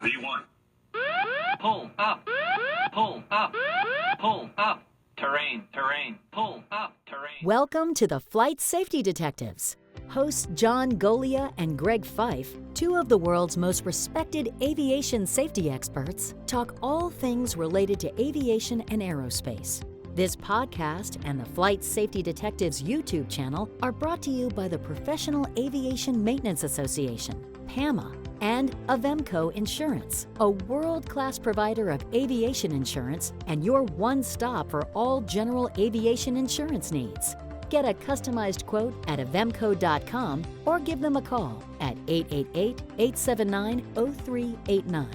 V1. Pull up, pull up, pull up. Terrain, pull up, terrain. Welcome to the Flight Safety Detectives. Hosts John Golia and Greg Fife, two of the world's most respected aviation safety experts, talk all things related to aviation and aerospace. This podcast and the Flight Safety Detectives YouTube channel are brought to you by the Professional Aviation Maintenance Association, PAMA, and Avemco Insurance, a world-class provider of aviation insurance and your one stop for all general aviation insurance needs. Get a customized quote at avemco.com or give them a call at 888-879-0389.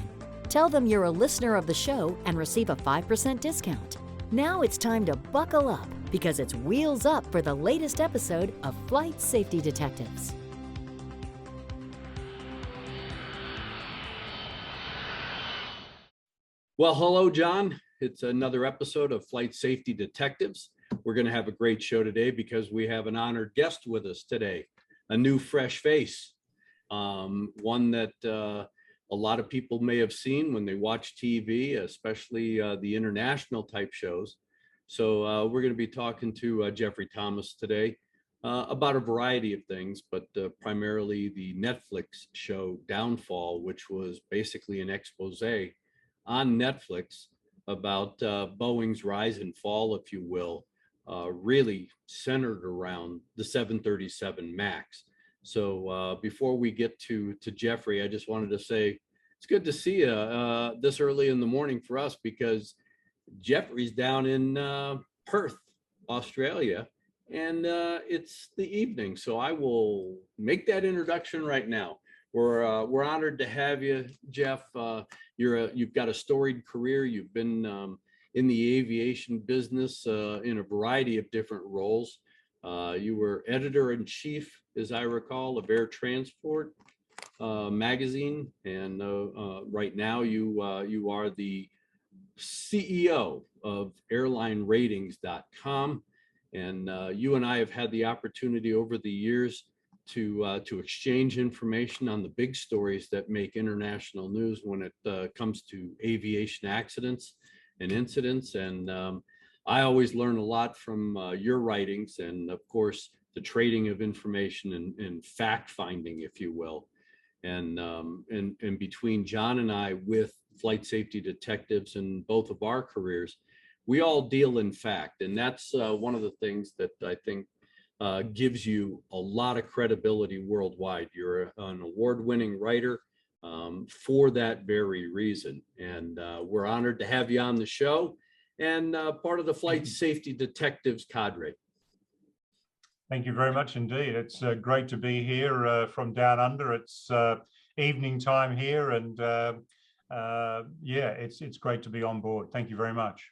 Tell them you're a listener of the show and receive a 5% discount. Now it's time to buckle up because it's wheels up for the latest episode of Flight Safety Detectives. Well, hello, John. It's another episode of Flight Safety Detectives. We're going to have a great show today because we have an honored guest with us today, a new fresh face, one that a lot of people may have seen when they watch TV, especially the international type shows. So we're going to be talking to Geoffrey Thomas today about a variety of things, but primarily the Netflix show Downfall, which was basically an expose on Netflix about Boeing's rise and fall, if you will, really centered around the 737 MAX. So before we get to Geoffrey, I just wanted to say it's good to see you this early in the morning for us because Geoffrey's down in Perth, Australia, and it's the evening. So I will make that introduction right now. We're honored to have you, Geoff. You've got a storied career. You've been in the aviation business in a variety of different roles. You were editor-in-chief, as I recall, of Air Transport magazine, and right now you are the CEO of airlineratings.com. And you and I have had the opportunity over the years to exchange information on the big stories that make international news when it comes to aviation accidents and incidents. And I always learn a lot from your writings and, of course, the trading of information and fact finding, if you will. And between John and I with Flight Safety Detectives and both of our careers, we all deal in fact. And that's one of the things that I think gives you a lot of credibility worldwide. You're an award-winning writer for that very reason. And we're honored to have you on the show and part of the Flight Safety Detectives cadre. Thank you very much indeed. It's great to be here from down under. It's evening time here, and yeah, it's great to be on board. Thank you very much.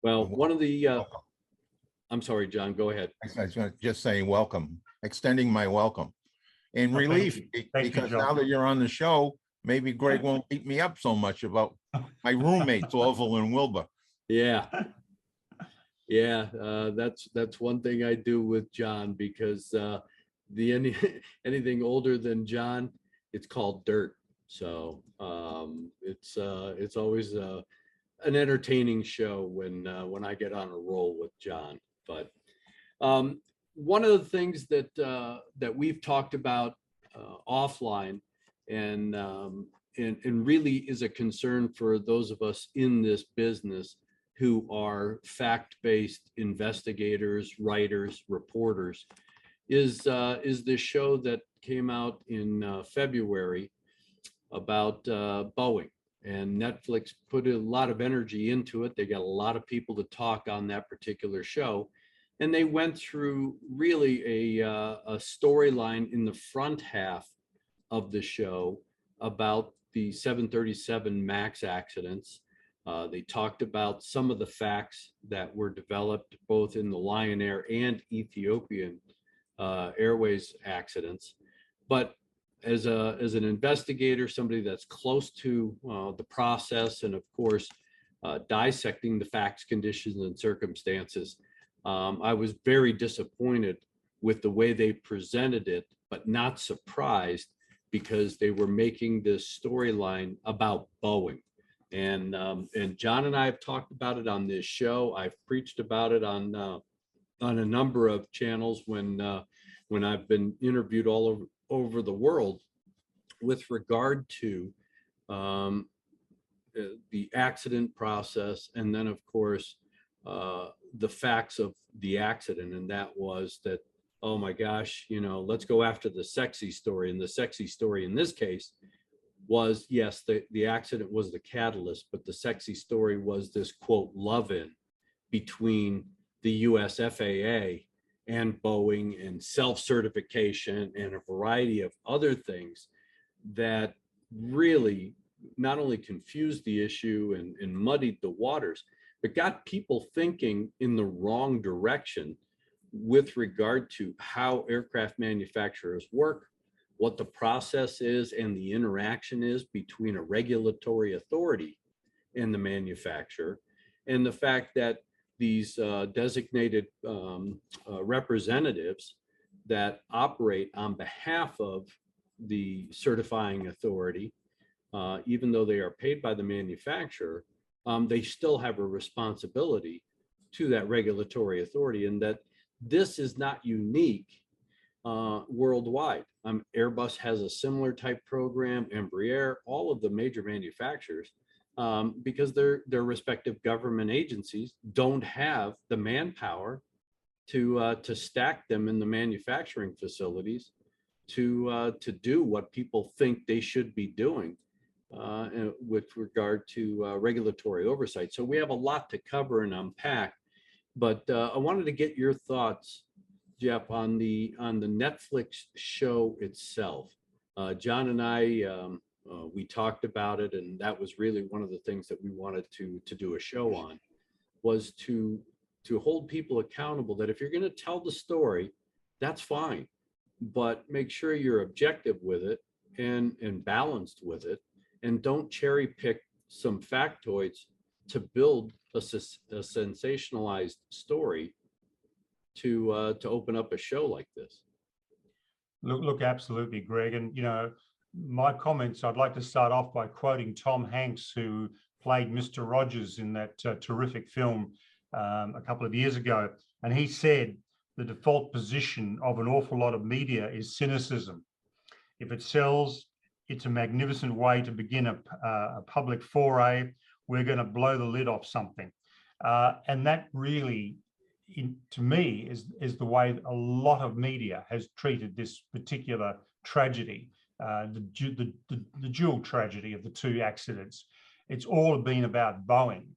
Well, one of the I'm sorry, John, go ahead. I was just saying welcome, extending my welcome and relief because now that you're on the show, maybe Greg won't beat me up so much about my roommates, Orville and Wilbur. Yeah. Yeah, that's one thing I do with John because anything older than John, it's called dirt. So it's always an entertaining show when I get on a roll with John. But one of the things that we've talked about offline and really is a concern for those of us in this business who are fact-based investigators, writers, reporters, is this show that came out in February about Boeing. And Netflix put a lot of energy into it. They got a lot of people to talk on that particular show. And they went through really a storyline in the front half of the show about the 737 MAX accidents. They talked about some of the facts that were developed both in the Lion Air and Ethiopian Airways accidents. But as an investigator, somebody that's close to the process and, of course, dissecting the facts, conditions, and circumstances, I was very disappointed with the way they presented it, but not surprised because they were making this storyline about Boeing. And John and I have talked about it on this show. I've preached about it on a number of channels when I've been interviewed all over the world with regard to the accident process, and then of course the facts of the accident. And that was that, oh my gosh, let's go after the sexy story. And the sexy story in this case was, yes, the accident was the catalyst, but the sexy story was this quote love-in between the US FAA and Boeing, and self-certification and a variety of other things that really not only confused the issue and muddied the waters, but got people thinking in the wrong direction with regard to how aircraft manufacturers work, what the process is, and the interaction is between a regulatory authority and the manufacturer, and the fact that these designated representatives that operate on behalf of the certifying authority, even though they are paid by the manufacturer, they still have a responsibility to that regulatory authority, and that this is not unique worldwide. Airbus has a similar type program, Embraer, all of the major manufacturers, because their respective government agencies don't have the manpower to stack them in the manufacturing facilities to do what people think they should be doing with regard to regulatory oversight. So we have a lot to cover and unpack, but I wanted to get your thoughts, Geoff, on the Netflix show itself. John and I, we talked about it, and that was really one of the things that we wanted to do a show on, was to hold people accountable that if you're going to tell the story, that's fine, but make sure you're objective with it and balanced with it, and don't cherry pick some factoids to build a sensationalized story to open up a show like this. Look, absolutely, Greg. And, my comments, I'd like to start off by quoting Tom Hanks, who played Mr. Rogers in that terrific film a couple of years ago. And he said, the default position of an awful lot of media is cynicism. If it sells, it's a magnificent way to begin a public foray. We're going to blow the lid off something. And that really, to me, is the way a lot of media has treated this particular tragedy, the dual tragedy of the two accidents. It's all been about Boeing,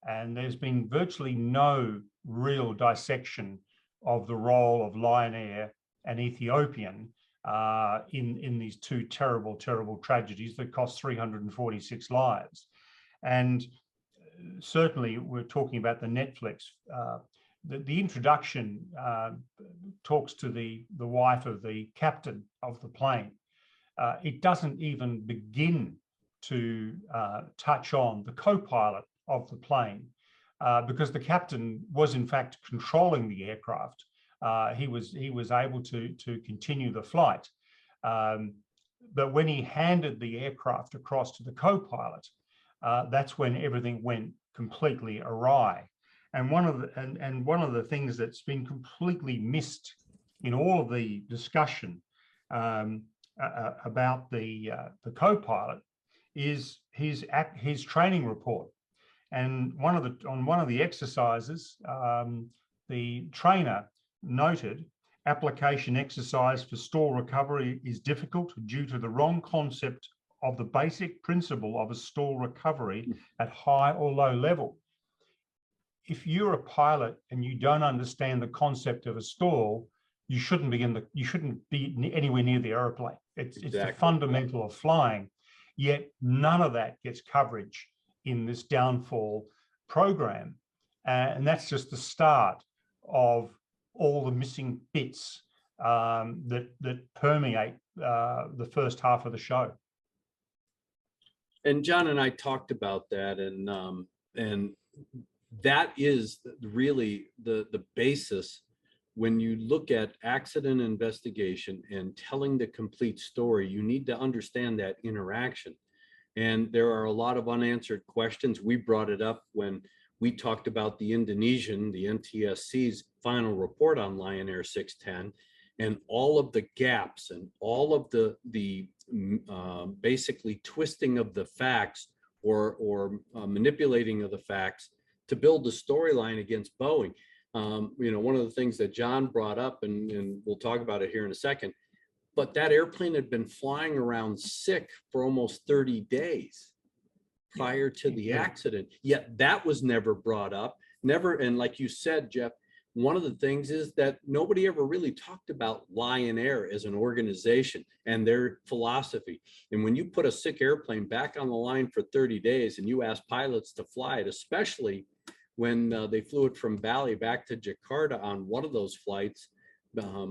and there's been virtually no real dissection of the role of Lion Air and Ethiopian in these two terrible tragedies that cost 346 lives. And certainly we're talking about the Netflix. The introduction talks to the wife of the captain of the plane. It doesn't even begin to touch on the co-pilot of the plane, because the captain was in fact controlling the aircraft. He was able to continue the flight, but when he handed the aircraft across to the co-pilot, that's when everything went completely awry. And one of the things that's been completely missed in all of the discussion about the co-pilot is his training report. And on one of the exercises, the trainer noted, application exercise for stall recovery is difficult due to the wrong concept of the basic principle of a stall recovery at high or low level. If you're a pilot and you don't understand the concept of a stall, you shouldn't be anywhere near the airplane. It's the fundamental of flying. Yet none of that gets coverage in this downfall program, and that's just the start of all the missing bits that permeate the first half of the show. And John and I talked about that, and that is really the basis when you look at accident investigation and telling the complete story, you need to understand that interaction. And there are a lot of unanswered questions. We brought it up when we talked about the NTSC's final report on Lion Air 610, and all of the gaps and all of the basically twisting of the facts or manipulating of the facts to build the storyline against Boeing. One of the things that John brought up, and we'll talk about it here in a second, but that airplane had been flying around sick for almost 30 days prior to the accident, yet that was never brought up. Never. And like you said, Geoff, one of the things is that nobody ever really talked about Lion Air as an organization and their philosophy. And when you put a sick airplane back on the line for 30 days and you ask pilots to fly it, especially when they flew it from Bali back to Jakarta on one of those flights,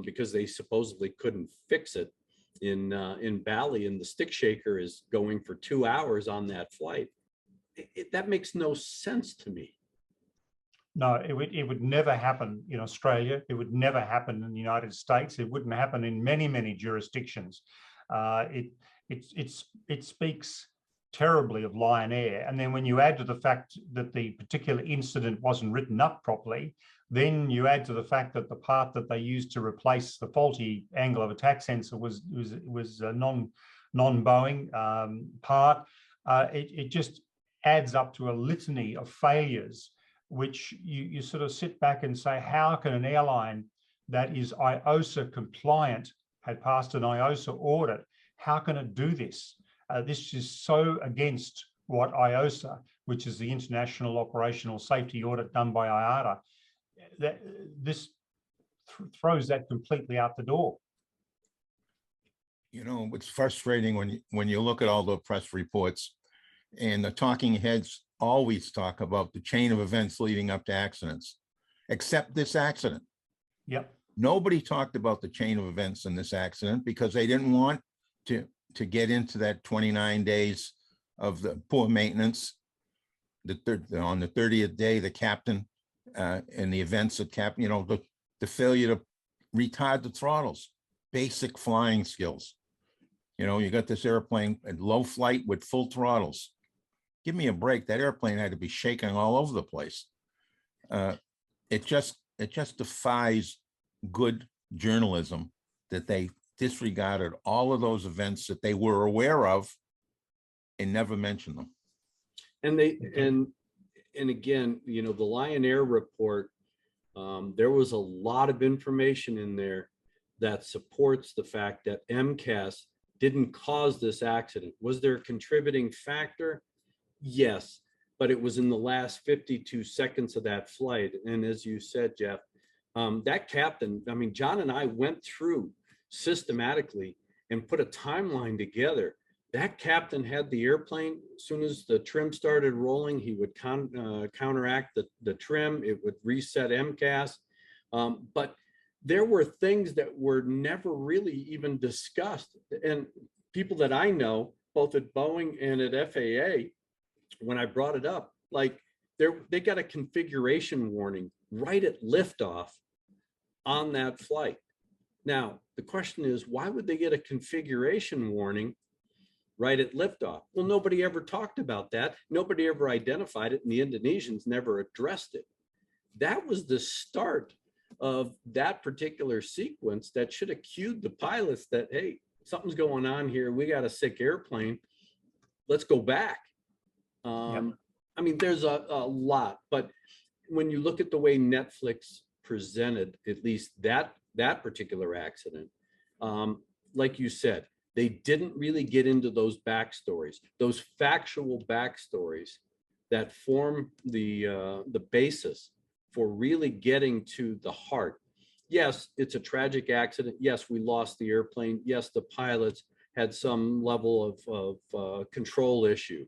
because they supposedly couldn't fix it in Bali, and the stick shaker is going for 2 hours on that flight. That makes no sense to me. No, it would never happen in Australia. It would never happen in the United States. It wouldn't happen in many, many jurisdictions. It speaks terribly of Lion Air. And then when you add to the fact that the particular incident wasn't written up properly, then you add to the fact that the part that they used to replace the faulty angle of attack sensor was a non-Boeing part. It just adds up to a litany of failures, which you sort of sit back and say, how can an airline that is IOSA compliant, had passed an IOSA audit, how can it do this? This is so against what IOSA, which is the International Operational Safety Audit done by IATA, that this throws that completely out the door. It's frustrating when you look at all the press reports, and the talking heads always talk about the chain of events leading up to accidents, except this accident. Yep. Nobody talked about the chain of events in this accident because they didn't want to get into that 29 days of the poor maintenance. On the 30th day, the captain and the events that the failure to retard the throttles, basic flying skills. You got this airplane at low flight with full throttles. Give me a break. That airplane had to be shaking all over the place. It just defies good journalism that they disregarded all of those events that they were aware of and never mentioned them. And again, the Lion Air report, there was a lot of information in there that supports the fact that MCAS didn't cause this accident. Was there a contributing factor? Yes, but it was in the last 52 seconds of that flight. And as you said, Geoff, that captain, John and I went through systematically and put a timeline together. That captain had the airplane, as soon as the trim started rolling, he would counteract the trim, it would reset MCAS. But there were things that were never really even discussed. And people that I know, both at Boeing and at FAA, when I brought it up, like they got a configuration warning right at liftoff on that flight. Now, the question is, why would they get a configuration warning right at liftoff? Well, nobody ever talked about that. Nobody ever identified it, and the Indonesians never addressed it. That was the start of that particular sequence that should have cued the pilots that, hey, something's going on here. We got a sick airplane. Let's go back. There's a lot, but when you look at the way Netflix presented, at least that particular accident, like you said, they didn't really get into those backstories, those factual backstories that form the basis for really getting to the heart. Yes, it's a tragic accident. Yes, we lost the airplane. Yes, the pilots had some level of control issue.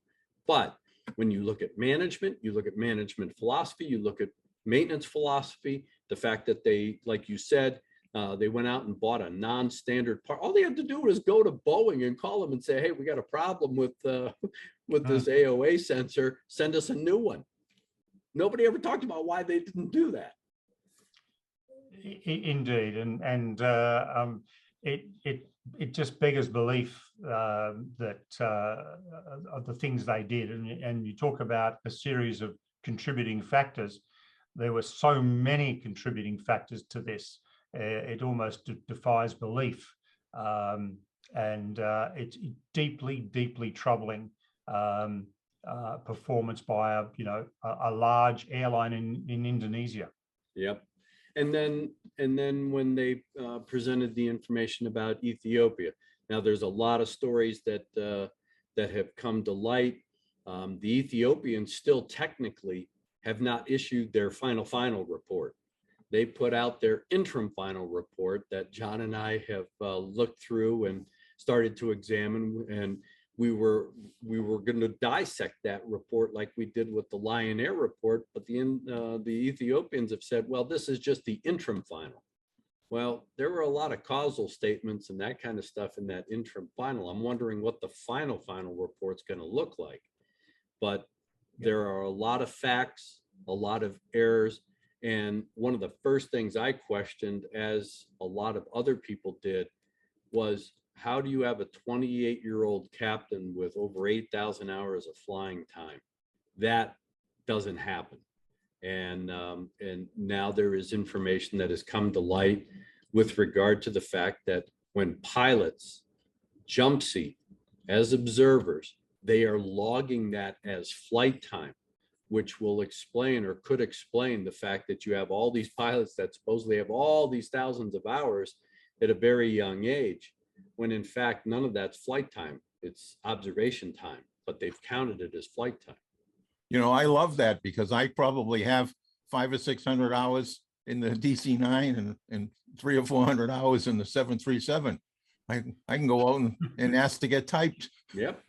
But when you look at management, you look at management philosophy, you look at maintenance philosophy, the fact that they, like you said, they went out and bought a non-standard part. All they had to do was go to Boeing and call them and say, hey, we got a problem with this AOA sensor, send us a new one. Nobody ever talked about why they didn't do that. Indeed, and it just beggars belief that of the things they did, and you talk about a series of contributing factors. There were so many contributing factors to this. It almost defies belief, and it's deeply, deeply troubling performance by a large airline in Indonesia. Yep. And then when they presented the information about Ethiopia, now there's a lot of stories that have come to light. The Ethiopians still technically have not issued their final report. They put out their interim final report that John and I have looked through and started to examine, and we were going to dissect that report like we did with the Lion Air report, but the Ethiopians have said, well, this is just the interim final. Well, there were a lot of causal statements and that kind of stuff in that interim final. I'm wondering what the final report's going to look like. But there are a lot of facts, a lot of errors. And one of the first things I questioned, as a lot of other people did, was how do you have a 28-year-old captain with over 8,000 hours of flying time? That doesn't happen. And now there is information that has come to light with regard to the fact that when pilots jump seat as observers, they are logging that as flight time, which will explain or could explain the fact that you have all these pilots that supposedly have all these thousands of hours at a very young age, when in fact none of that's flight time. It's observation time, but they've counted it as flight time. You know, I love that because I probably have 500 or 600 hours in the DC-9 and 300 or 400 hours in the 737. I can go out and ask to get typed. Yep.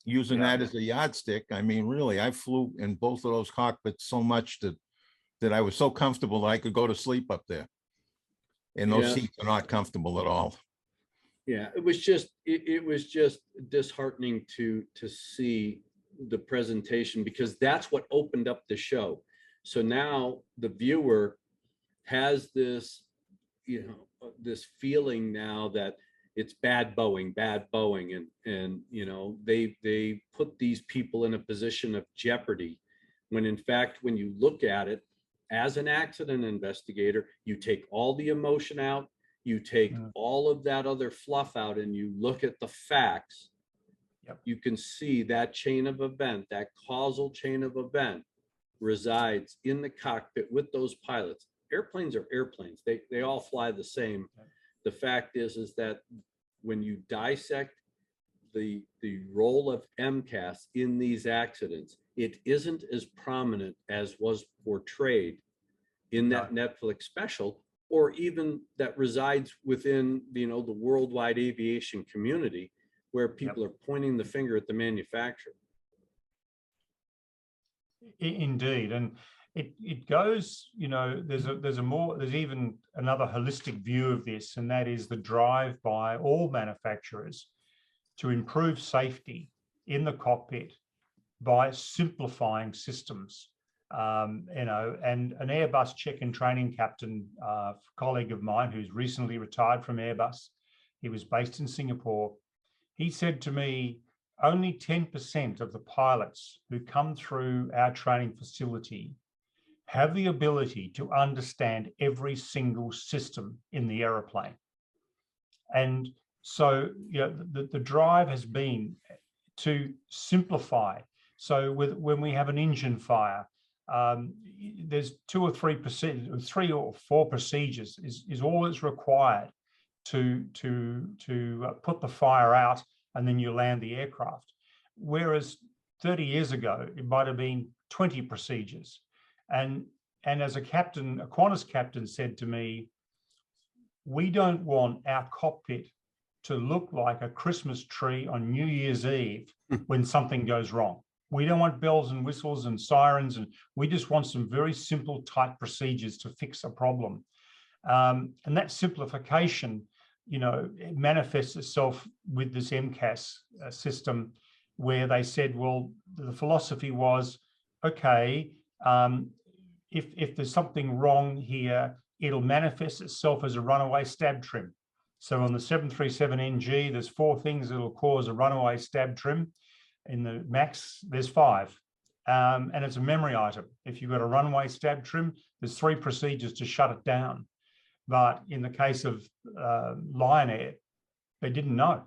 Using that as a yardstick. I mean, really, I flew in both of those cockpits so much that I was so comfortable that I could go to sleep up there. And those seats are not comfortable at all. Yeah, it was just disheartening to see the presentation, because that's what opened up the show. So now the viewer has this, this feeling now that it's bad Boeing, and they put these people in a position of jeopardy, when in fact, when you look at it as an accident investigator, you take all the emotion out, you take all of that other fluff out, and you look at the facts. Yep. You can see that chain of event, that causal chain of event resides in the cockpit with those pilots. Airplanes are airplanes. They all fly the same. Yep. The fact is that when you dissect the role of MCAS in these accidents, it isn't as prominent as was portrayed in that Netflix special, or even that resides within the worldwide aviation community, where people are pointing the finger at the manufacturer. Indeed, and it goes, there's even another holistic view of this, and that is the drive by all manufacturers to improve safety in the cockpit by simplifying systems. And an Airbus check and training captain, colleague of mine who's recently retired from Airbus, he was based in Singapore. He said to me, only 10% of the pilots who come through our training facility have the ability to understand every single system in the aeroplane. And so, the drive has been to simplify. So when we have an engine fire, there's 2 or 3%, 3 or 4 procedures is all that's required to put the fire out, and then you land the aircraft. Whereas 30 years ago, it might have been 20 procedures. And as a captain, a Qantas captain said to me, we don't want our cockpit to look like a Christmas tree on New Year's Eve when something goes wrong. We don't want bells and whistles and sirens, and we just want some very simple, tight procedures to fix a problem. And that simplification, it manifests itself with this MCAS system, where they said, well, the philosophy was, okay, if there's something wrong here, it'll manifest itself as a runaway stab trim. So on the 737NG, there's 4 things that will cause a runaway stab trim. In the MAX, there's 5. And it's a memory item. If you've got a runaway stab trim, there's 3 procedures to shut it down. But in the case of Lion Air, they didn't know.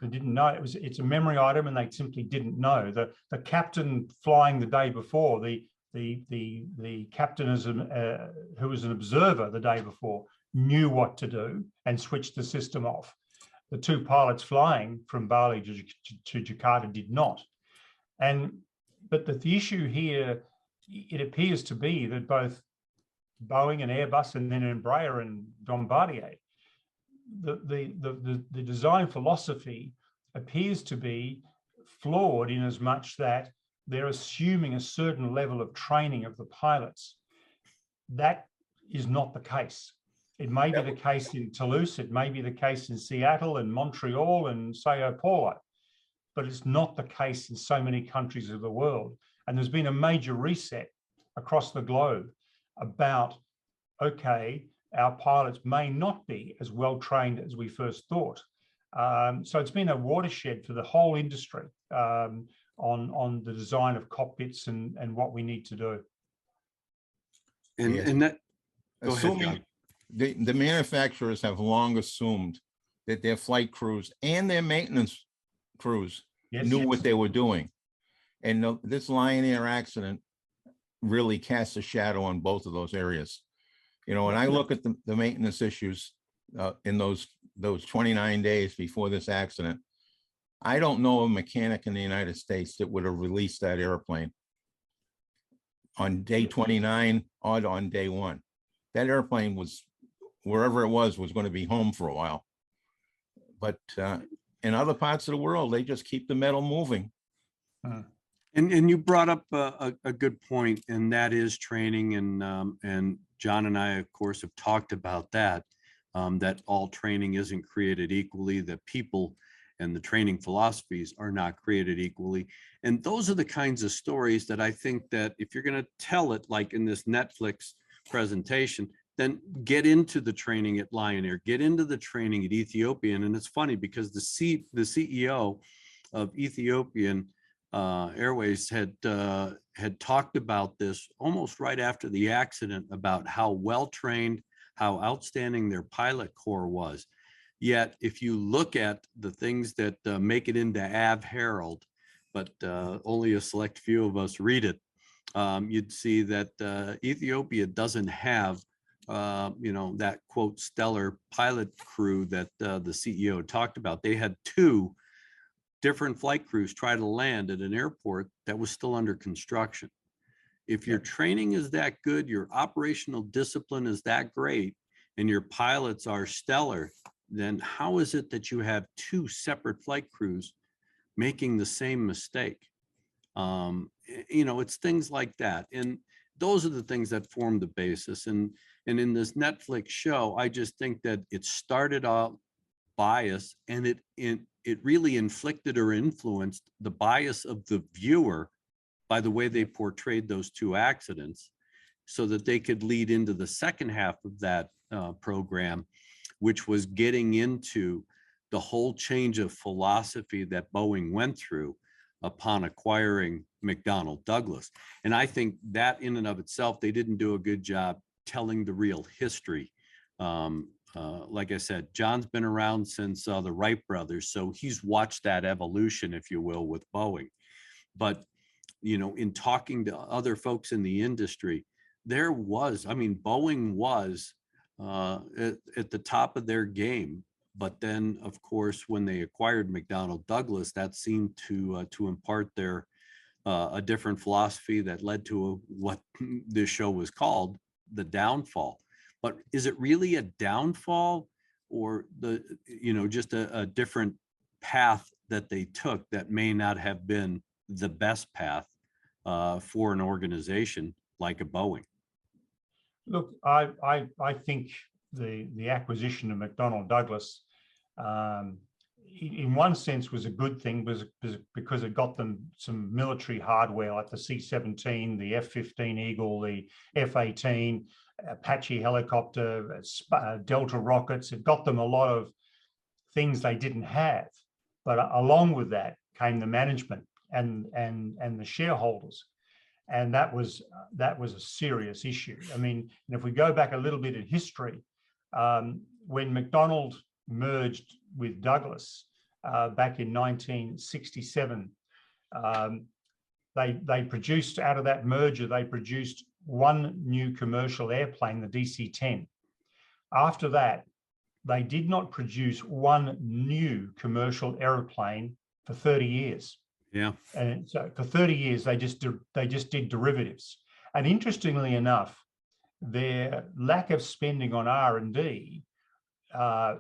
They didn't know. It's a memory item, and they simply didn't know. The captain flying the day before, the captain who was an observer the day before, knew what to do and switched the system off. The 2 pilots flying from Bali to Jakarta did not. But the issue here, it appears to be that both Boeing and Airbus, and then Embraer and Bombardier, the design philosophy appears to be flawed in as much that they're assuming a certain level of training of the pilots. That is not the case. It may be the case in Toulouse, it may be the case in Seattle and Montreal and Sao Paulo, but it's not the case in so many countries of the world. And there's been a major reset across the globe about, okay, our pilots may not be as well trained as we first thought. So it's been a watershed for the whole industry on the design of cockpits and what we need to do. And that, go assuming ahead, the manufacturers have long assumed that their flight crews and their maintenance crews knew what they were doing. And this Lion Air accident really casts a shadow on both of those areas. You know, when I look at the maintenance issues in those 29 days before this accident, I don't know a mechanic in the United States that would have released that airplane on day 29 or on day 1. That airplane was, wherever it was going to be home for a while. But in other parts of the world, they just keep the metal moving. And you brought up a good point, and that is training. And John and I, of course, have talked about that, that all training isn't created equally, that people and the training philosophies are not created equally. And those are the kinds of stories that I think that if you're going to tell it, like in this Netflix presentation, then get into the training at Lion Air, get into the training at Ethiopian. And it's funny because the CEO of Ethiopian Airways had talked about this almost right after the accident, about how well trained, how outstanding their pilot corps was. Yet, if you look at the things that make it into Av Herald, but only a select few of us read it, you'd see that Ethiopia doesn't have, that quote stellar pilot crew that the CEO talked about. They had 2 different flight crews try to land at an airport that was still under construction. If your training is that good, your operational discipline is that great, and your pilots are stellar, then how is it that you have 2 separate flight crews making the same mistake? It's things like that. And those are the things that form the basis. And in this Netflix show, I just think that it started out bias, and it really inflicted or influenced the bias of the viewer by the way they portrayed those 2 accidents, so that they could lead into the second half of that program, which was getting into the whole change of philosophy that Boeing went through upon acquiring McDonnell Douglas. And I think that in and of itself, they didn't do a good job telling the real history. Like I said, John's been around since the Wright brothers, so he's watched that evolution, if you will, with Boeing. But, in talking to other folks in the industry, Boeing was at the top of their game. But then, of course, when they acquired McDonnell Douglas, that seemed to impart their a different philosophy that led to what this show was called, the downfall. But is it really a downfall, or just a different path that they took that may not have been the best path for an organization like a Boeing? Look, I think the acquisition of McDonnell Douglas in one sense was a good thing, because it got them some military hardware like the C-17, the F-15 Eagle, the F-18, Apache helicopter, Delta rockets. It got them a lot of things they didn't have. But along with that came the management and the shareholders. And that was a serious issue. I mean, and if we go back a little bit in history, when McDonnell merged with Douglas back in 1967, they produced, out of that merger, they produced one new commercial airplane, the DC-10. After that, they did not produce one new commercial airplane for 30 years. Yeah. And so for 30 years, they just did derivatives. And interestingly enough, their lack of spending on R&D,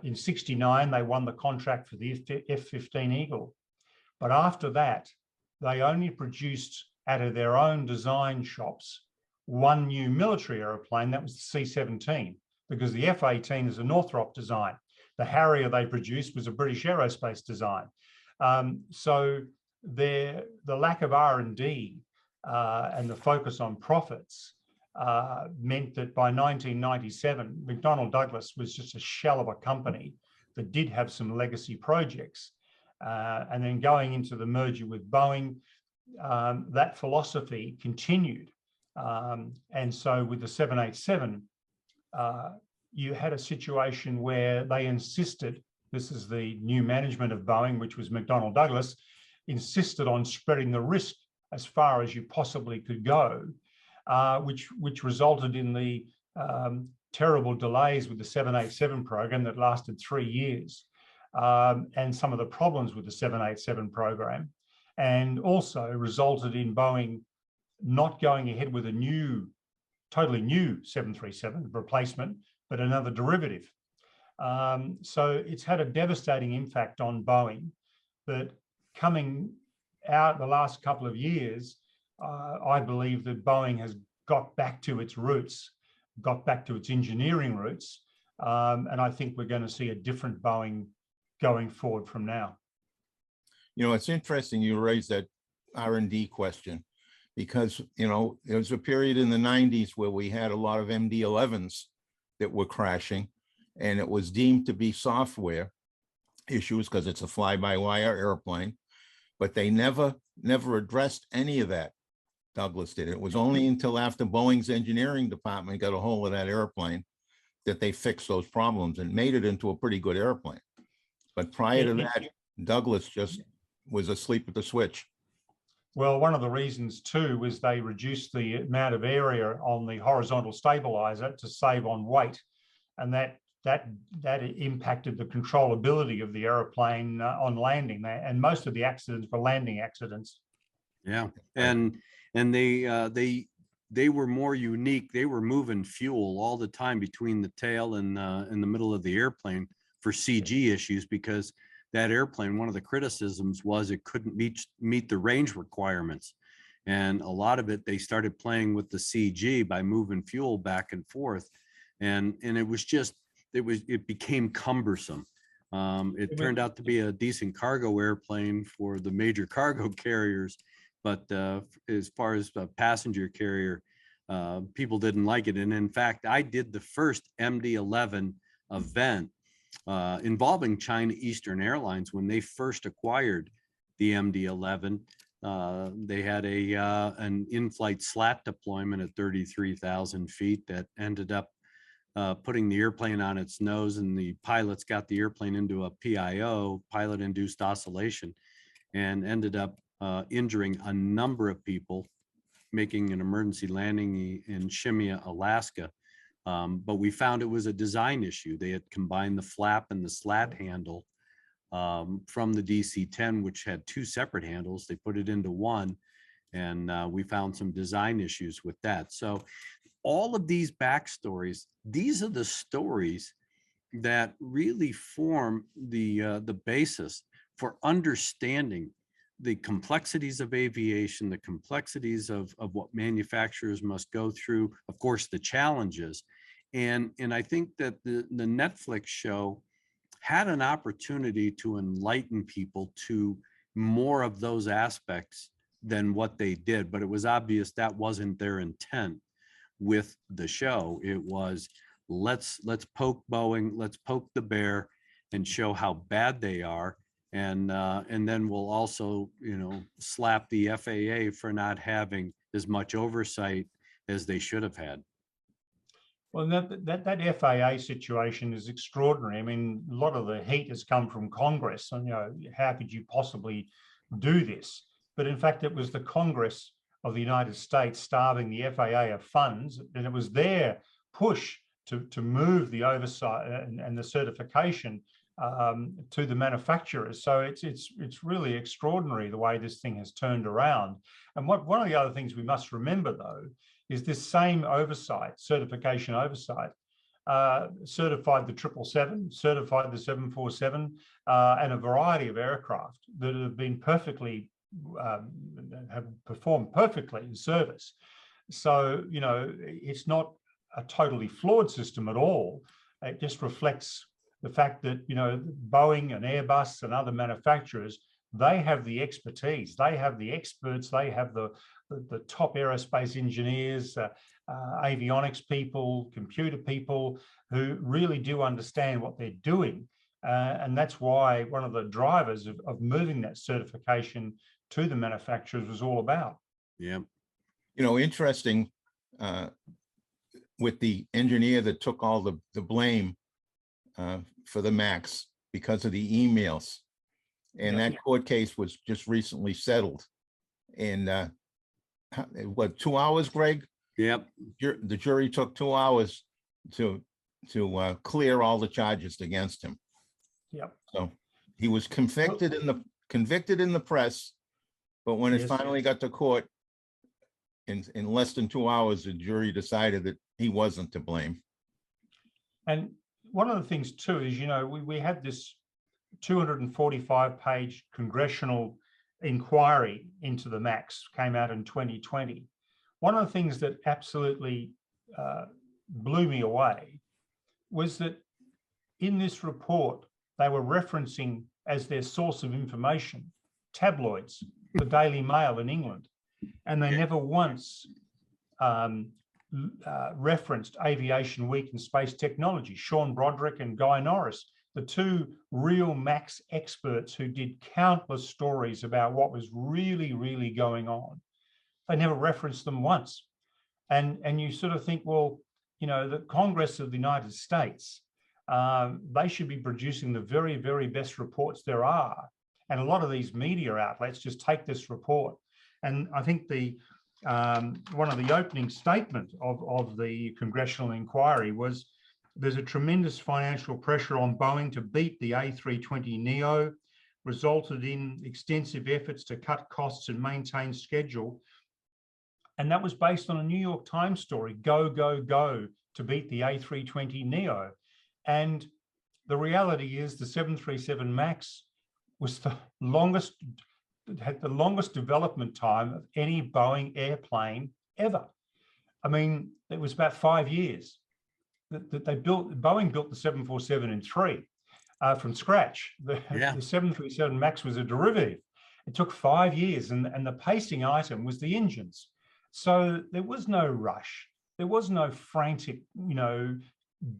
in 69, they won the contract for the F-15 Eagle. But after that, they only produced out of their own design shops one new military airplane, that was the C-17, because the F-18 is a Northrop design. The Harrier they produced was a British Aerospace design. So the lack of R&D and the focus on profits meant that by 1997, McDonnell Douglas was just a shell of a company that did have some legacy projects. And then going into the merger with Boeing, that philosophy continued. And so with the 787, you had a situation where they insisted, this is the new management of Boeing, which was McDonnell Douglas, insisted on spreading the risk as far as you possibly could go, which resulted in the terrible delays with the 787 program that lasted 3 years, and some of the problems with the 787 program, and also resulted in Boeing not going ahead with a totally new 737 replacement, but another derivative. So it's had a devastating impact on Boeing. But coming out the last couple of years, I believe that Boeing has got back to its roots, got back to its engineering roots, and I think we're going to see a different Boeing going forward from now. You know, it's interesting you raised that R&D question, because, you know, there was a period in the 90s where we had a lot of MD-11s that were crashing, and it was deemed to be software issues because it's a fly-by-wire airplane, but they never addressed any of that. Douglas did. It was only until after Boeing's engineering department got a hold of that airplane that they fixed those problems and made it into a pretty good airplane. But prior to that, Douglas just was asleep at the switch. Well, one of the reasons too was they reduced the amount of area on the horizontal stabilizer to save on weight, and that impacted the controllability of the airplane on landing. And most of the accidents were landing accidents. Yeah, and they were more unique. They were moving fuel all the time between the tail and in the middle of the airplane for CG issues, because that airplane, one of the criticisms was it couldn't meet the range requirements. And a lot of it, they started playing with the CG by moving fuel back and forth. And it became cumbersome. It turned out to be a decent cargo airplane for the major cargo carriers, but as far as a passenger carrier, people didn't like it. And in fact, I did the first MD-11 event involving China Eastern Airlines when they first acquired the MD-11. They had an in-flight slat deployment at 33,000 feet that ended up putting the airplane on its nose, and the pilots got the airplane into a PIO, pilot-induced oscillation, and ended up injuring a number of people, making an emergency landing in Shemya, Alaska. But we found it was a design issue. They had combined the flap and the slat handle from the DC-10, which had two separate handles. They put it into one, and we found some design issues with that. So all of these backstories, these are the stories that really form the basis for understanding the complexities of aviation, the complexities of what manufacturers must go through, of course, the challenges. And I think that the Netflix show had an opportunity to enlighten people to more of those aspects than what they did, but it was obvious that wasn't their intent with the show. It was, let's poke Boeing, let's poke the bear and show how bad they are. And then we'll also, slap the FAA for not having as much oversight as they should have had. Well, that FAA situation is extraordinary. I mean, a lot of the heat has come from Congress, and how could you possibly do this? But in fact, it was the Congress of the United States starving the FAA of funds, and it was their push to move the oversight and the certification to the manufacturers. So it's really extraordinary the way this thing has turned around. And one of the other things we must remember, though, is this same oversight, certification oversight, certified the 777, certified the 747, and a variety of aircraft that have been perfectly, have performed perfectly in service. So, it's not a totally flawed system at all. It just reflects the fact that, Boeing and Airbus and other manufacturers, they have the expertise, they have the experts, they have the top aerospace engineers, avionics people, computer people who really do understand what they're doing. And that's why one of the drivers of moving that certification to the manufacturers was all about. Yeah. Interesting with the engineer that took all the blame for the MAX because of the emails. And that court case was just recently settled. And what, 2 hours, Greg? Yep. The jury took 2 hours to clear all the charges against him. Yep. So he was convicted in the press, but when it finally got to court, in less than 2 hours, the jury decided that he wasn't to blame. And one of the things too is, we had this 245-page congressional inquiry into the MAX came out in 2020. One of the things that absolutely blew me away was that in this report, they were referencing as their source of information tabloids, the Daily Mail in England, and they never once referenced Aviation Week and Space Technology, Sean Broderick and Guy Norris, the two real MAX experts who did countless stories about what was really, really going on. They never referenced them once. And you sort of think, well, the Congress of the United States, they should be producing the very, very best reports there are. And a lot of these media outlets just take this report. And I think one of the opening statements of the congressional inquiry was, there's a tremendous financial pressure on Boeing to beat the A320neo, resulted in extensive efforts to cut costs and maintain schedule. And that was based on a New York Times story, go, go, go, to beat the A320neo. And the reality is the 737 MAX was the longest, had the longest development time of any Boeing airplane ever. I mean, it was about 5 years that Boeing built the 747 in 3 from scratch. The 737 MAX was a derivative. It took 5 years, and the pacing item was the engines. So there was no rush. There was no frantic,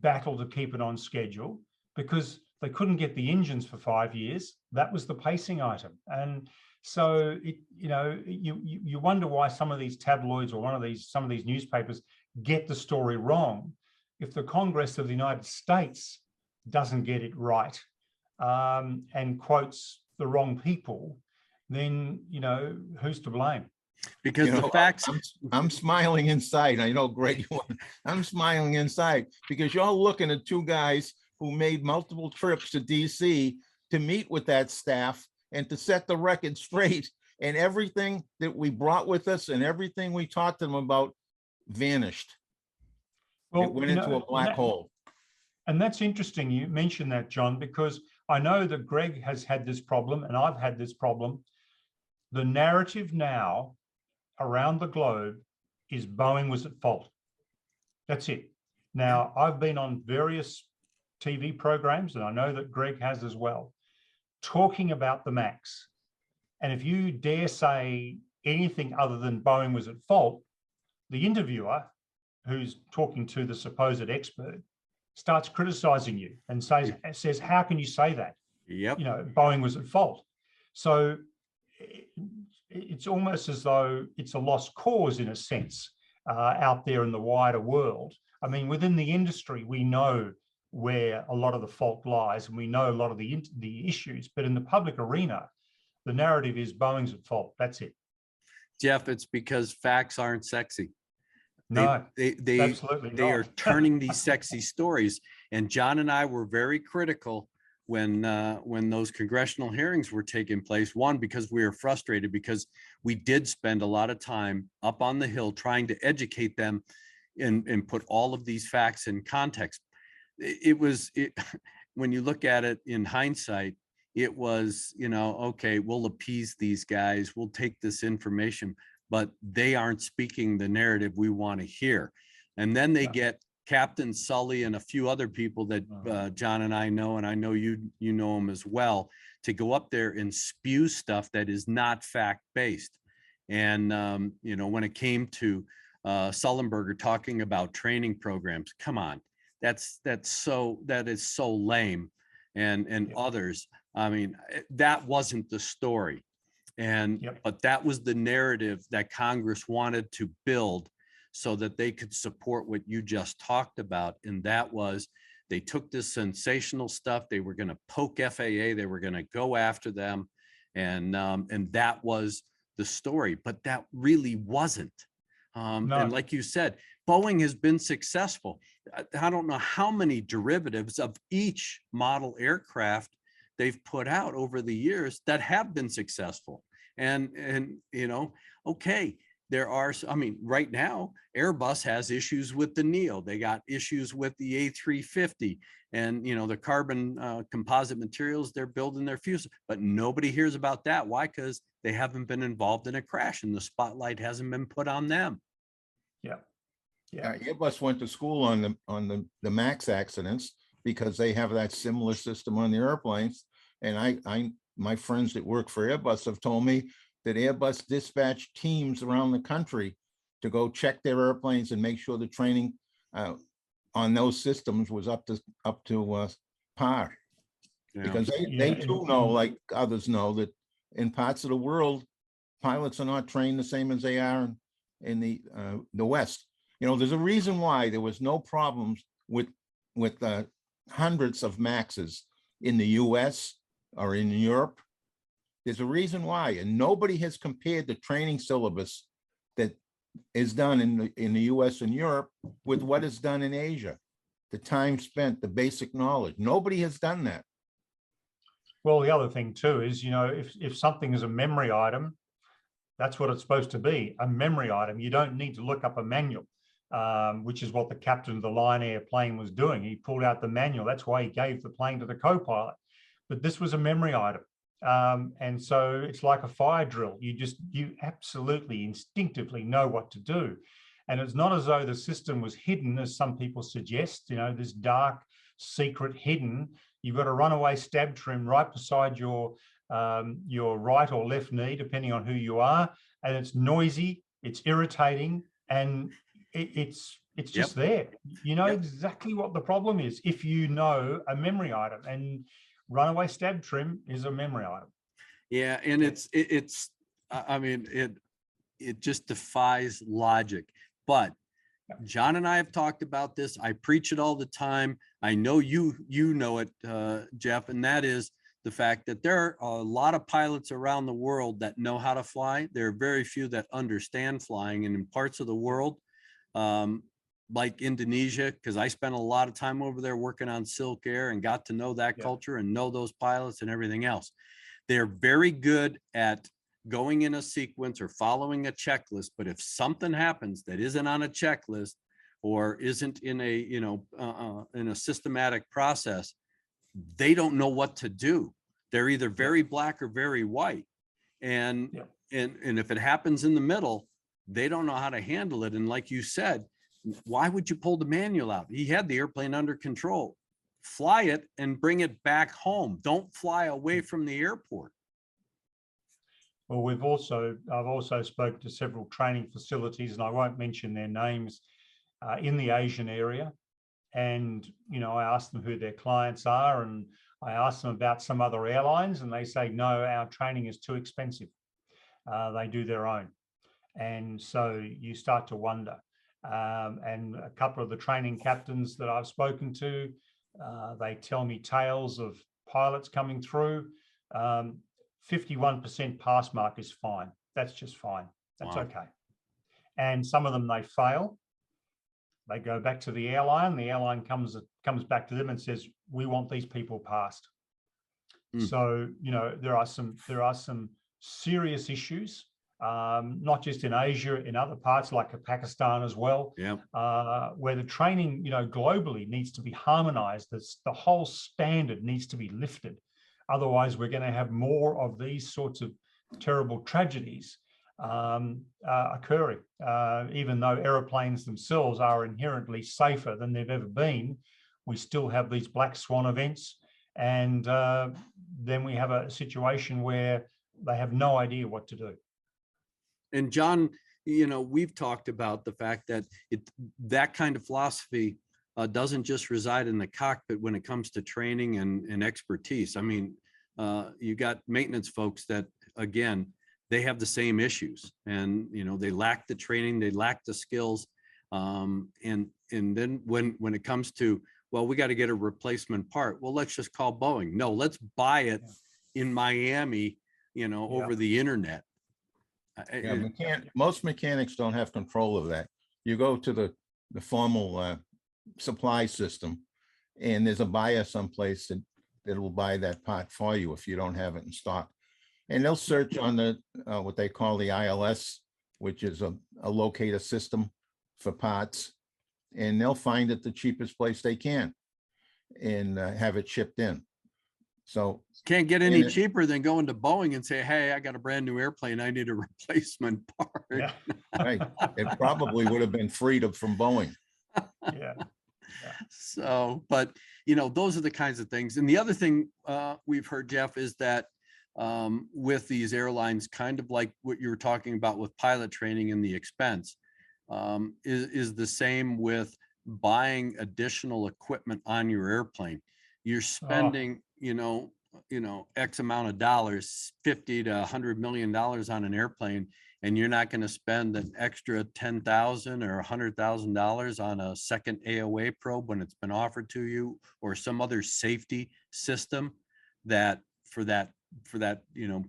battle to keep it on schedule, because they couldn't get the engines for 5 years. That was the pacing item. And so you wonder why some of these tabloids or some of these newspapers get the story wrong. If the Congress of the United States doesn't get it right and quotes the wrong people, then who's to blame? Because the facts. I'm smiling inside. I know, Greg, I'm smiling inside because you're looking at two guys who made multiple trips to DC to meet with that staff and to set the record straight. And everything that we brought with us and everything we talked to them about vanished. Well, it went into a black hole. And that's interesting you mentioned that, John, because I know that Greg has had this problem and I've had this problem. The narrative now around the globe is Boeing was at fault. That's it. Now, I've been on various TV programs, and I know that Greg has as well, talking about the MAX. And if you dare say anything other than Boeing was at fault, the interviewer, who's talking to the supposed expert, starts criticizing you and says, how can you say that? Yep. You know, Boeing was at fault. So it's almost as though it's a lost cause in a sense out there in the wider world. I mean, within the industry, we know where a lot of the fault lies, and we know a lot of the issues, but in the public arena, the narrative is Boeing's at fault. That's it. Geoff, it's because facts aren't sexy. No, they absolutely they not. are turning these sexy stories. And John and I were very critical when those congressional hearings were taking place. One, because we were frustrated because we did spend a lot of time up on the Hill trying to educate them and put all of these facts in context. When you look at it in hindsight, it was, okay, we'll appease these guys, we'll take this information, but they aren't speaking the narrative we want to hear. And then they get Captain Sully and a few other people that John and I know, and I know you know them as well, to go up there and spew stuff that is not fact-based. And, when it came to Sullenberger talking about training programs, come on, that is so lame. And others, I mean, that wasn't the story. But that was the narrative that Congress wanted to build so that they could support what you just talked about. And that was, they took this sensational stuff, they were going to poke FAA, they were going to go after them. And that was the story, but that really wasn't. No. And like you said, Boeing has been successful. I don't know how many derivatives of each model aircraft they've put out over the years that have been successful. And okay, there are, right now, Airbus has issues with the Neo. They got issues with the A350 and, the carbon composite materials they're building their fuselage, but nobody hears about that. Why? Because they haven't been involved in a crash and the spotlight hasn't been put on them. Yeah. Airbus went to school on the MAX accidents because they have that similar system on the airplanes. And my friends that work for Airbus have told me that Airbus dispatched teams around the country to go check their airplanes and make sure the training on those systems was up to par. Yeah. Because they too know, like others know, that in parts of the world, pilots are not trained the same as they are in the West. There's a reason why there was no problems with hundreds of MAXs in the US or in Europe. There's a reason why, and nobody has compared the training syllabus that is done in the US and Europe with what is done in Asia. The time spent, the basic knowledge. Nobody has done that. Well, the other thing too is, if something is a memory item, that's what it's supposed to be, a memory item. You don't need to look up a manual. Which is what the captain of the Lion Air plane was doing. He pulled out the manual. That's why he gave the plane to the co-pilot. But this was a memory item. And so it's like a fire drill. You absolutely instinctively know what to do. And it's not as though the system was hidden, as some people suggest, this dark, secret, hidden. You've got a runaway stab trim right beside your right or left knee, depending on who you are. And it's noisy, it's irritating, and it's just there. Exactly what the problem is if you know a memory item, and runaway stab trim is a memory item. Yeah, and it just defies logic. But John and I have talked about this. I preach it all the time. I know you know it, Geoff, and that is the fact that there are a lot of pilots around the world that know how to fly. There are very few that understand flying, and in parts of the world, like Indonesia, because I spent a lot of time over there working on Silk Air and got to know that culture and know those pilots and everything else. They're very good at going in a sequence or following a checklist, but if something happens that isn't on a checklist or isn't in a systematic process, they don't know what to do. They're either very black or very white, and if it happens in the middle, they don't know how to handle it. And like you said, why would you pull the manual out? He had the airplane under control fly it and bring it back home. Don't fly away from the airport. Well, I've also spoken to several training facilities, and I won't mention their names, in the Asian area. And, I asked them who their clients are, and I asked them about some other airlines, and they say, no, our training is too expensive. They do their own. And so you start to wonder. And a couple of the training captains that I've spoken to, they tell me tales of pilots coming through. 51% pass mark is fine. That's just fine. That's Wow. okay. And some of them, they fail. They go back to the airline. The airline comes back to them and says, we want these people passed. So, there are some serious issues, not just in Asia, in other parts like Pakistan as well, where the training, globally needs to be harmonized. The whole standard needs to be lifted. Otherwise, we're going to have more of these sorts of terrible tragedies occurring. Even though aeroplanes themselves are inherently safer than they've ever been, we still have these black swan events. And then we have a situation where they have no idea what to do. And John, we've talked about the fact that that kind of philosophy doesn't just reside in the cockpit when it comes to training and expertise. I mean, you got maintenance folks that, again, they have the same issues, and they lack the training, they lack the skills, and then when it comes to, well, we got to get a replacement part. Well, let's just call Boeing. No, let's buy it in Miami, over the internet. Most mechanics don't have control of that. You go to the formal supply system, and there's a buyer someplace that will buy that part for you if you don't have it in stock. And they'll search on the what they call the ILS, which is a locator system for parts, and they'll find it the cheapest place they can and have it shipped in. So can't get any cheaper than going to Boeing and say, hey, I got a brand new airplane, I need a replacement part. Yeah. Right. It probably would have been freed from Boeing. Yeah. So, but those are the kinds of things. And the other thing we've heard, Geoff, is that with these airlines, kind of like what you were talking about with pilot training and the expense, is the same with buying additional equipment on your airplane. You're spending, X amount of dollars, $50 to $100 million on an airplane, and you're not going to spend an extra $10,000 or $100,000 on a second AOA probe when it's been offered to you, or some other safety system that for that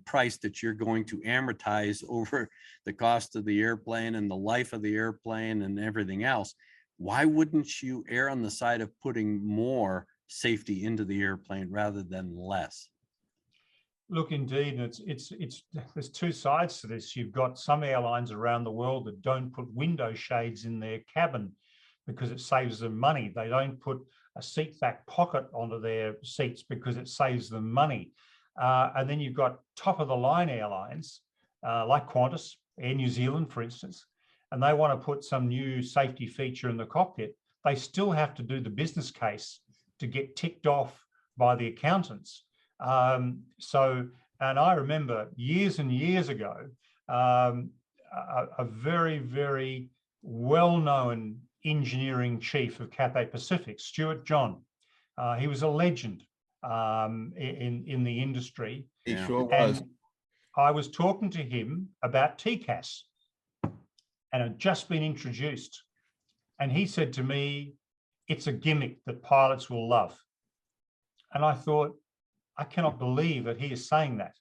price that you're going to amortize over the cost of the airplane and the life of the airplane and everything else. Why wouldn't you err on the side of putting more safety into the airplane rather than less? Look, indeed, it's there's two sides to this. You've got some airlines around the world that don't put window shades in their cabin because it saves them money. They don't put a seat back pocket onto their seats because it saves them money. And then you've got top of the line airlines like Qantas, Air New Zealand, for instance, and they want to put some new safety feature in the cockpit. They still have to do the business case to get ticked off by the accountants. And I remember years and years ago, a very, very well-known engineering chief of Cathay Pacific, Stuart John. He was a legend in the industry. He sure was. And I was talking to him about TCAS, and it had just been introduced. And he said to me, it's a gimmick that pilots will love. And I thought, I cannot believe that he is saying that.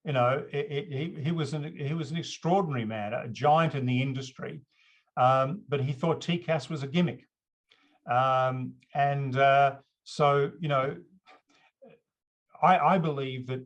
He was an extraordinary man, a giant in the industry, but he thought TCAS was a gimmick. So I believe that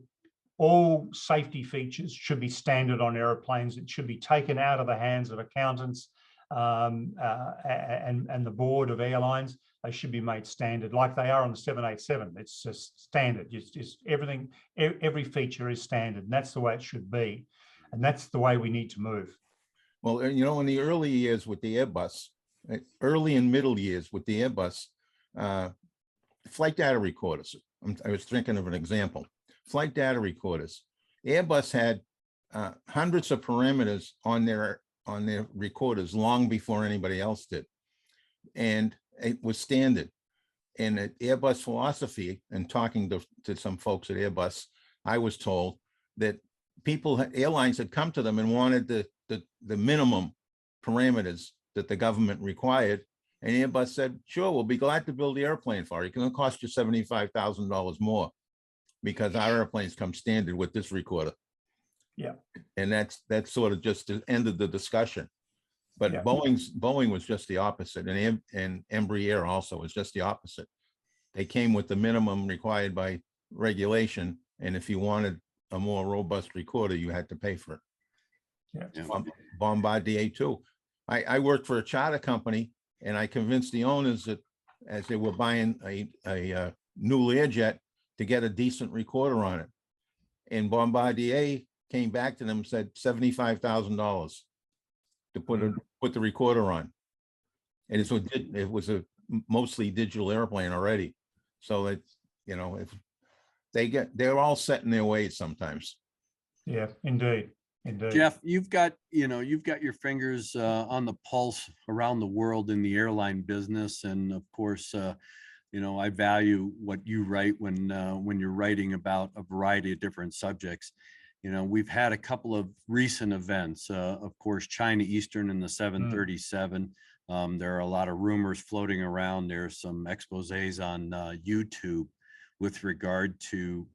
all safety features should be standard on airplanes. It should be taken out of the hands of accountants and the board of airlines. They should be made standard like they are on the 787. It's just standard. It's just everything, every feature is standard, and that's the way it should be. And that's the way we need to move. Well, in the early years with the Airbus, early and middle years with the Airbus, flight data recorders. I was thinking of an example. Flight data recorders. Airbus had hundreds of parameters on their recorders long before anybody else did, and it was standard. And at Airbus philosophy, and talking to some folks at Airbus, I was told that airlines had come to them and wanted the minimum parameters that the government required. And Airbus said, sure, we'll be glad to build the airplane for you. It's going to cost you $75,000 more because our airplanes come standard with this recorder. Yeah. And that's sort of just ended the discussion. But Yeah. Boeing was just the opposite, and Embraer also was just the opposite. They came with the minimum required by regulation, and if you wanted a more robust recorder, you had to pay for it. Yeah. Bombardier too. I worked for a charter company, and I convinced the owners that as they were buying a new Learjet to get a decent recorder on it. And Bombardier came back to them and said $75,000 to put the recorder on. And it was a mostly digital airplane already. So it's, if they're all set in their ways sometimes. Yeah, indeed. Geoff, you've got your fingers on the pulse around the world in the airline business, and of course, I value what you write when you're writing about a variety of different subjects. We've had a couple of recent events. Of course, China Eastern and the 737. There are a lot of rumors floating around. There's some exposés on YouTube with regard to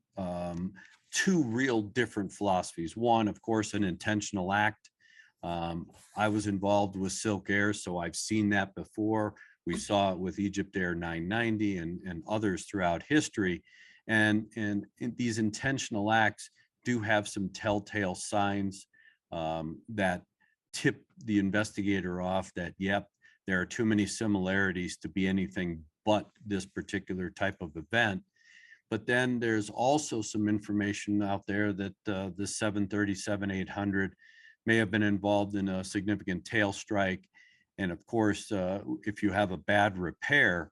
two real different philosophies. One, of course, an intentional act. I was involved with Silk Air, so I've seen that before. We saw it with Egypt Air 990 and others throughout history. And these intentional acts do have some telltale signs that tip the investigator off that, yep, there are too many similarities to be anything but this particular type of event. But then there's also some information out there that the 737-800 may have been involved in a significant tail strike. And of course, if you have a bad repair,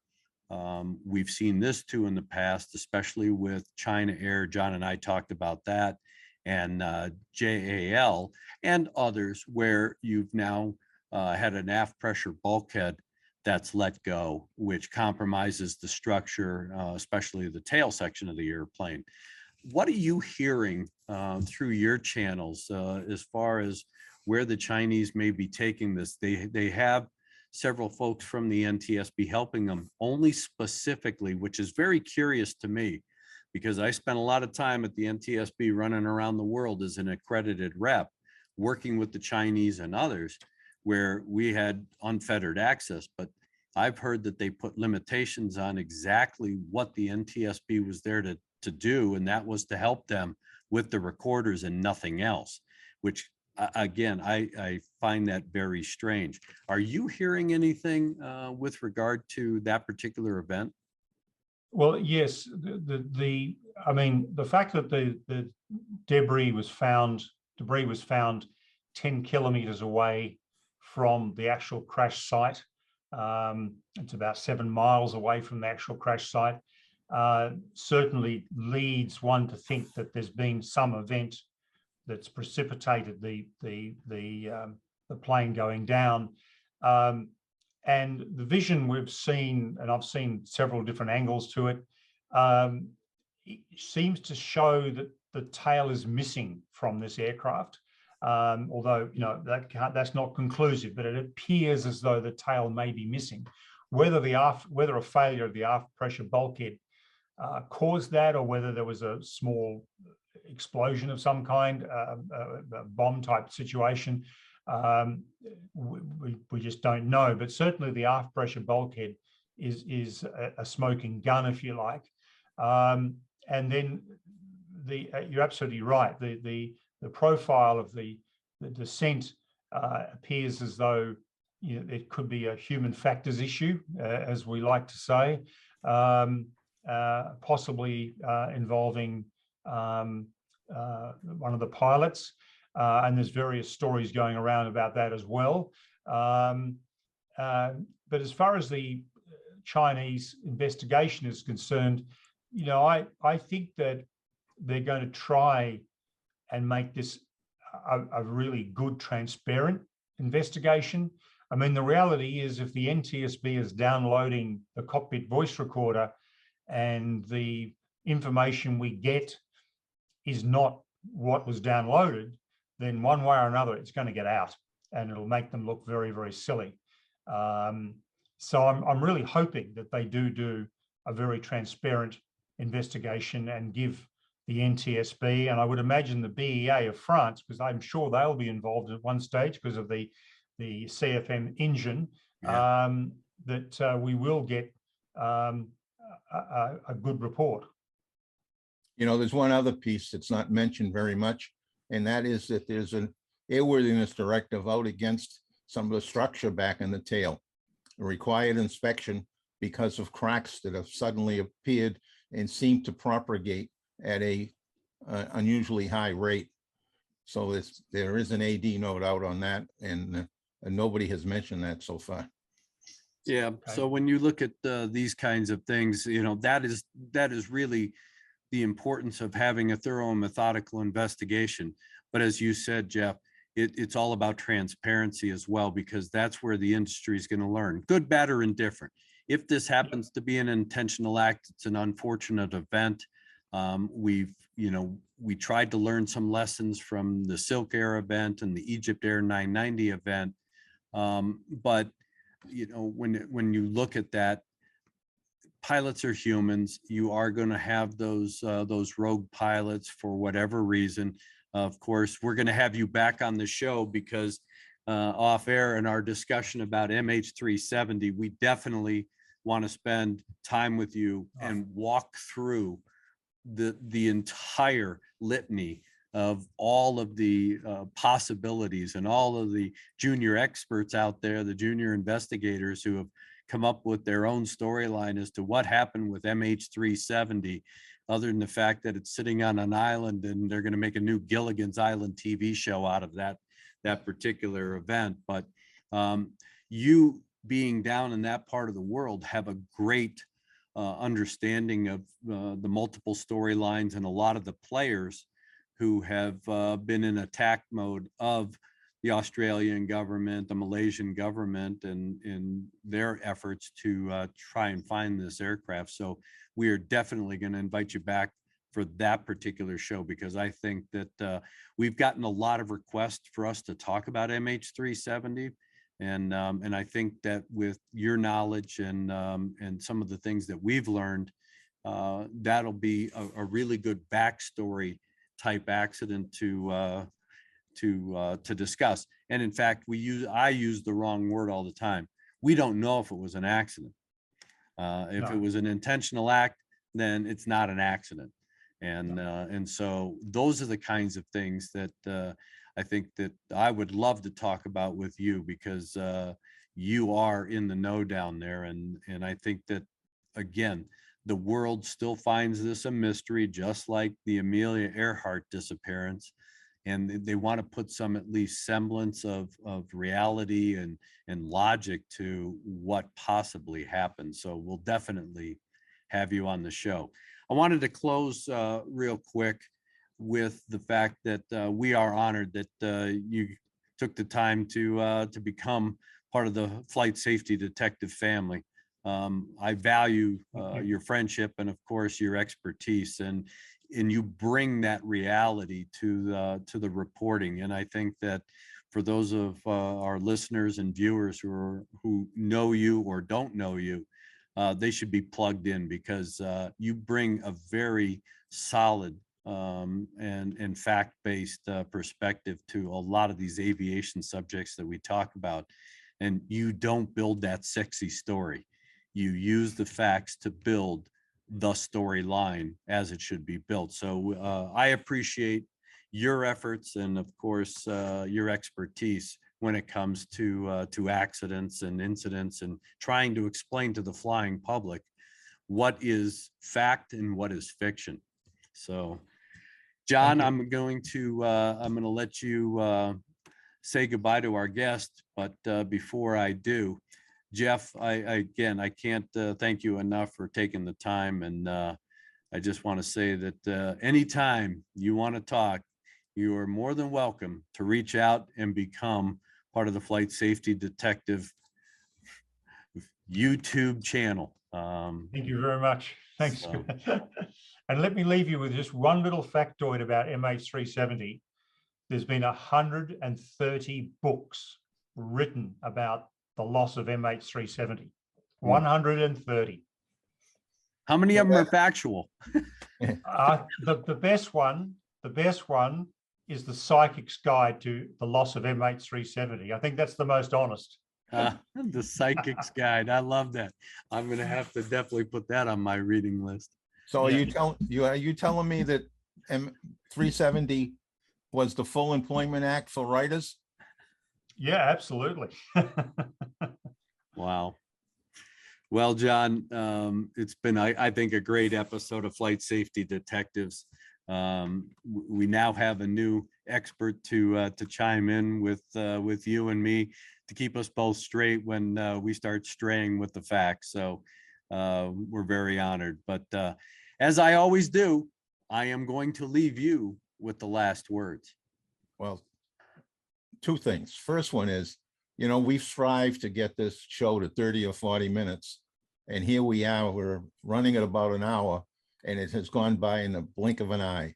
we've seen this too in the past, especially with China Air. John and I talked about that, and JAL and others, where you've now had an aft pressure bulkhead that's let go, which compromises the structure, especially the tail section of the airplane. What are you hearing through your channels as far as where the Chinese may be taking this? They have several folks from the NTSB helping them, only specifically, which is very curious to me, because I spent a lot of time at the NTSB running around the world as an accredited rep, working with the Chinese and others, where we had unfettered access. But I've heard that they put limitations on exactly what the NTSB was there to do, and that was to help them with the recorders and nothing else, which again, I find that very strange. Are you hearing anything with regard to that particular event? Well, yes. I mean, the fact that the debris was found 10 kilometers away from the actual crash site. It's about 7 miles away from the actual crash site. Certainly leads one to think that there's been some event that's precipitated the plane going down. And the vision we've seen, and I've seen several different angles to it, it seems to show that the tail is missing from this aircraft. Although that's not conclusive, but it appears as though the tail may be missing. Whether a failure of the aft pressure bulkhead caused that, or whether there was a small explosion of some kind, a bomb type situation, we just don't know. But certainly the aft pressure bulkhead is a smoking gun, if you like. And then you're absolutely right. The profile of the descent appears as though it could be a human factors issue, as we like to say, possibly involving one of the pilots. And there's various stories going around about that as well. But as far as the Chinese investigation is concerned, I think that they're going to try and make this a really good, transparent investigation. I mean, the reality is if the NTSB is downloading the cockpit voice recorder and the information we get is not what was downloaded, then one way or another, it's going to get out and it'll make them look very, very silly. So I'm really hoping that they do a very transparent investigation and give the NTSB, and I would imagine the BEA of France, because I'm sure they'll be involved at one stage because of the CFM engine, that we will get a good report. There's one other piece that's not mentioned very much, and that is that there's an airworthiness directive out against some of the structure back in the tail, a required inspection because of cracks that have suddenly appeared and seem to propagate at a unusually high rate. So there is an AD note out on that, and nobody has mentioned that so far. Yeah. Okay. So when you look at these kinds of things, that is really the importance of having a thorough and methodical investigation. But as you said, Geoff, it's all about transparency as well, because that's where the industry is going to learn, good, bad, or indifferent. If this happens to be an intentional act, it's an unfortunate event. We tried to learn some lessons from the Silk Air event and the Egypt Air 990 event. But when you look at that, pilots are humans. You are going to have those rogue pilots for whatever reason. Of course, we're going to have you back on the show because off air in our discussion about MH370, we definitely want to spend time with you and walk through the entire litany of all of the possibilities and all of the junior experts out there, the junior investigators who have come up with their own storyline as to what happened with MH370, other than the fact that it's sitting on an island and they're going to make a new Gilligan's Island TV show out of that particular event. But you being down in that part of the world have a great understanding of the multiple storylines and a lot of the players who have been in attack mode of the Australian government, the Malaysian government, and in their efforts to try and find this aircraft. So we are definitely going to invite you back for that particular show, because I think that we've gotten a lot of requests for us to talk about MH370. And I think that with your knowledge and some of the things that we've learned, that'll be a really good backstory type accident to discuss. And in fact, I use the wrong word all the time. We don't know if it was an accident. If it was an intentional act, then it's not an accident. And so those are the kinds of things that I think that I would love to talk about with you, because you are in the know down there. And I think that, again, the world still finds this a mystery, just like the Amelia Earhart disappearance. And they want to put some at least semblance of reality and logic to what possibly happened. So we'll definitely have you on the show. I wanted to close real quick with the fact that we are honored that you took the time to become part of the Flight Safety Detective family. I value your friendship and, of course, your expertise, and you bring that reality to the reporting. And I think that for those of our listeners and viewers who know you or don't know you, they should be plugged in, because you bring a very solid and fact-based perspective to a lot of these aviation subjects that we talk about. And you don't build that sexy story. You use the facts to build the storyline as it should be built. So I appreciate your efforts and, of course, your expertise when it comes to accidents and incidents, and trying to explain to the flying public what is fact and what is fiction. So, John, I'm going to let you say goodbye to our guest, but before I do, Geoff, I can't thank you enough for taking the time. And I just want to say that anytime you want to talk, you are more than welcome to reach out and become part of the Flight Safety Detective YouTube channel. Thank you very much. Thanks. So. And let me leave you with just one little factoid about MH370. There's been 130 books written about the loss of MH370. 130. How many of them are factual? The best one is The Psychic's Guide to the Loss of MH370. I think that's the most honest. The Psychic's Guide. I love that. I'm going to have to definitely put that on my reading list. So are you telling me that M370 was the Full Employment Act for writers? Yeah, absolutely. Wow. Well, John, it's been, I think, a great episode of Flight Safety Detectives. We now have a new expert to chime in with you and me to keep us both straight when we start straying with the facts. So we're very honored. But as I always do, I am going to leave you with the last words. Well, two things. First one is, we've strived to get this show to 30 or 40 minutes. And here we are, we're running at about an hour, and it has gone by in the blink of an eye,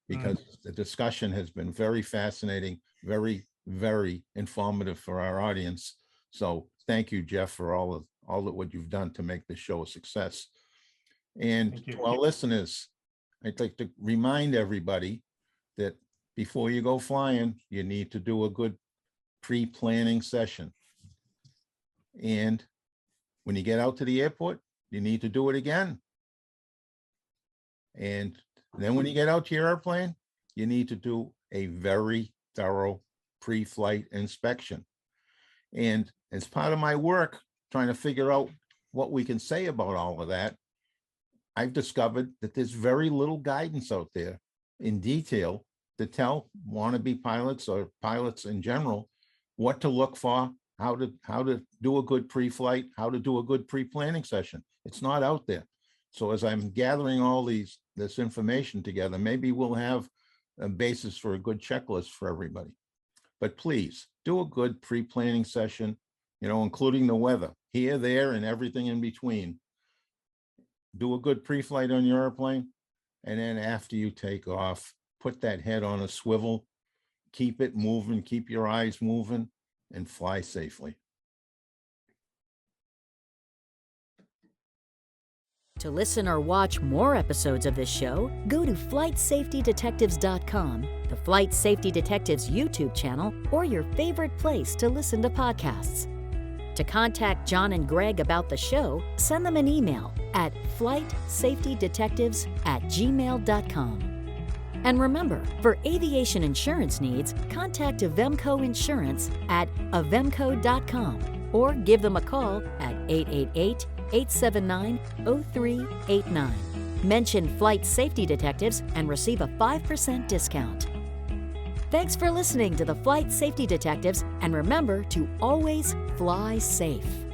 because the discussion has been very fascinating, very, very informative for our audience. So thank you, Geoff, for all of what you've done to make this show a success. And to our listeners, I'd like to remind everybody that before you go flying, you need to do a good pre-planning session. And when you get out to the airport, you need to do it again. And then when you get out to your airplane, you need to do a very thorough pre-flight inspection. And as part of my work, trying to figure out what we can say about all of that, I've discovered that there's very little guidance out there in detail to tell wannabe pilots or pilots in general what to look for, how to do a good pre-flight, how to do a good pre-planning session. It's not out there. So as I'm gathering all this information together, maybe we'll have a basis for a good checklist for everybody. But please do a good pre-planning session, including the weather, here, there, and everything in between. Do a good pre-flight on your airplane. And then after you take off, put that head on a swivel, keep it moving, keep your eyes moving, and fly safely. To listen or watch more episodes of this show, go to flightsafetydetectives.com, the Flight Safety Detectives YouTube channel, or your favorite place to listen to podcasts. To contact John and Greg about the show, send them an email at flightsafetydetectives@gmail.com. And remember, for aviation insurance needs, contact Avemco Insurance at avemco.com or give them a call at 888-879-0389. Mention Flight Safety Detectives and receive a 5% discount. Thanks for listening to the Flight Safety Detectives, and remember to always fly safe.